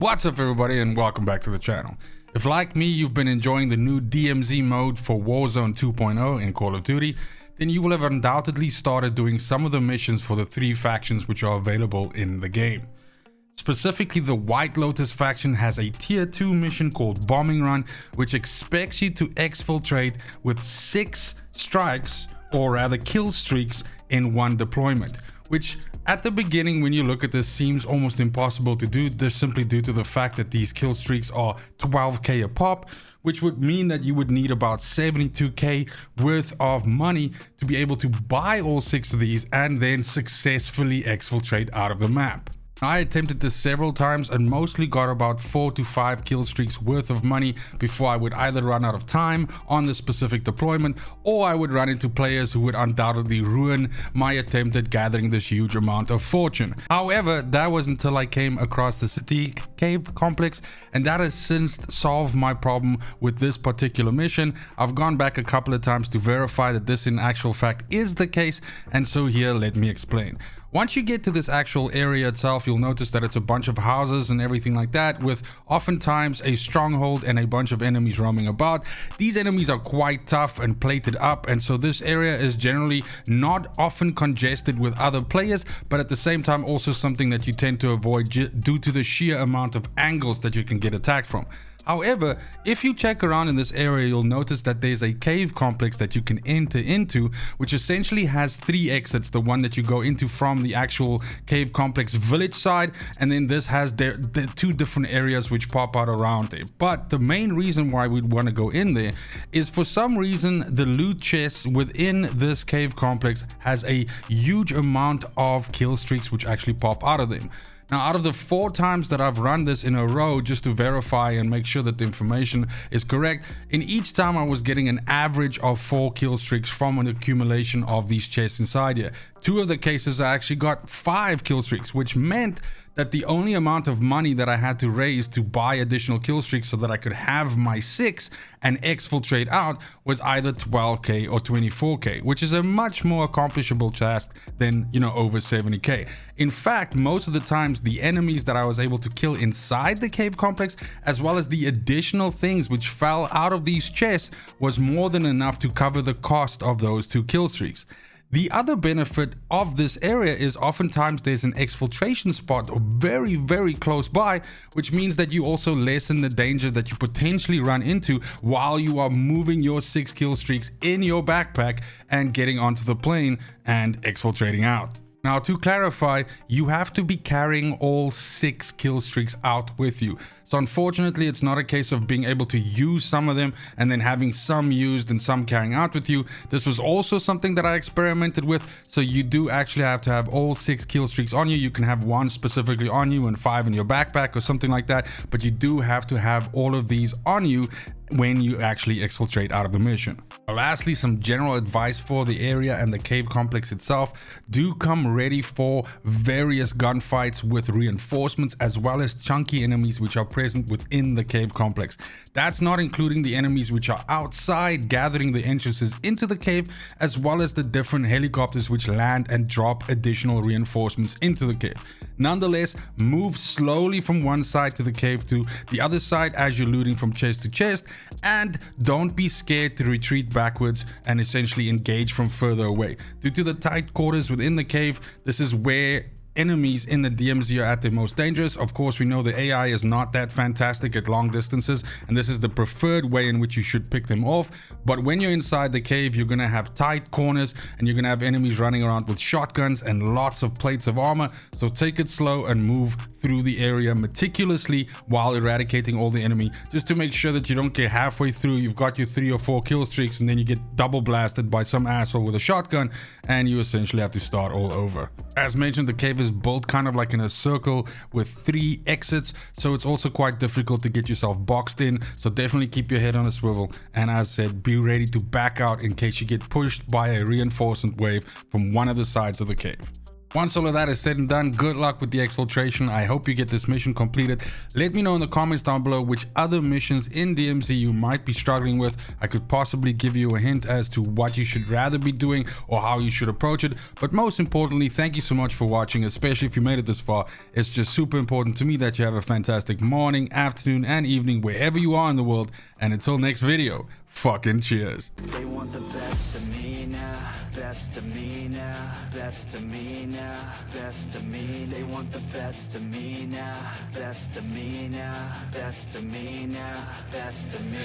What's up everybody and welcome back to the channel. If like me you've been enjoying the new DMZ mode for Warzone 2.0 in Call of Duty, then you will have undoubtedly started doing some of the missions for the three factions which are available in the game. Specifically, the White Lotus faction has a tier 2 mission called Bombing Run, which expects you to exfiltrate with 6 strikes, or rather kill streaks, in one deployment, which at the beginning when you look at this seems almost impossible to do, just simply due to the fact that these kill streaks are 12k a pop, which would mean that you would need about 72k worth of money to be able to buy all 6 of these and then successfully exfiltrate out of the map. I attempted this several times and mostly got about 4 to 5 kill streaks worth of money before I would either run out of time on the specific deployment, or I would run into players who would undoubtedly ruin my attempt at gathering this huge amount of fortune. However, that was until I came across the city cave complex, and that has since solved my problem with this particular mission. I've gone back a couple of times to verify that this in actual fact is the case, and so here let me explain. Once you get to this actual area itself, you'll notice that it's a bunch of houses and everything like that, with oftentimes a stronghold and a bunch of enemies roaming about. These enemies are quite tough and plated up, and so this area is generally not often congested with other players, but at the same time also something that you tend to avoid due to the sheer amount of angles that you can get attacked from. However, if you check around in this area, you'll notice that there's a cave complex that you can enter into, which essentially has 3 exits. The one that you go into from the actual cave complex village side, and then this has the 2 different areas which pop out around there. But the main reason why we'd want to go in there is for some reason the loot chests within this cave complex has a huge amount of kill streaks which actually pop out of them. Now, out of the 4 times that I've run this in a row just to verify and make sure that the information is correct, in each time I was getting an average of 4 kill streaks from an accumulation of these chests inside here. 2 of the cases I actually got 5 kill streaks, which meant that the only amount of money that I had to raise to buy additional kill streaks so that I could have my 6 and exfiltrate out was either 12k or 24k, which is a much more accomplishable task than, over 70k. In fact, most of the times the enemies that I was able to kill inside the cave complex, as well as the additional things which fell out of these chests, was more than enough to cover the cost of those 2 kill streaks. The other benefit of this area is oftentimes there's an exfiltration spot very, very close by, which means that you also lessen the danger that you potentially run into while you are moving your 6 kill streaks in your backpack and getting onto the plane and exfiltrating out. Now, to clarify, you have to be carrying all 6 kill streaks out with you. So unfortunately, it's not a case of being able to use some of them and then having some used and some carrying out with you. This was also something that I experimented with. So you do actually have to have all 6 kill streaks on you. You can have 1 specifically on you and 5 in your backpack or something like that. But you do have to have all of these on you when you actually exfiltrate out of the mission. Lastly, some general advice for the area and the cave complex itself. Do come ready for various gunfights with reinforcements as well as chunky enemies which are present within the cave complex. That's not including the enemies which are outside gathering the entrances into the cave, as well as the different helicopters which land and drop additional reinforcements into the cave. Nonetheless, move slowly from one side to the cave to the other side as you're looting from chest to chest, and don't be scared to retreat backwards and essentially engage from further away. Due to the tight quarters within the cave, this is where enemies in the DMZ are at their most dangerous. Of course, we know the AI is not that fantastic at long distances, and this is the preferred way in which you should pick them off. But when you're inside the cave, you're going to have tight corners and you're going to have enemies running around with shotguns and lots of plates of armor. So take it slow and move through the area meticulously while eradicating all the enemy, just to make sure that you don't get halfway through, you've got your 3 or 4 kill streaks, and then you get double blasted by some asshole with a shotgun and you essentially have to start all over. As mentioned, the cave is built kind of like in a circle with 3 exits, so it's also quite difficult to get yourself boxed in. So definitely keep your head on a swivel, and as I said, be ready to back out in case you get pushed by a reinforcement wave from one of the sides of the cave. Once all of that is said and done, good luck with the exfiltration. I hope you get this mission completed. Let me know in the comments down below which other missions in DMZ you might be struggling with. I could possibly give you a hint as to what you should rather be doing or how you should approach it. But most importantly, thank you so much for watching, especially if you made it this far. It's just super important to me that you have a fantastic morning, afternoon, and evening wherever you are in the world. And until next video, fucking cheers. They want the best of me now, best of me now, best of me now, best of me. They want the best of me now, best of me now, best of me now, best of me.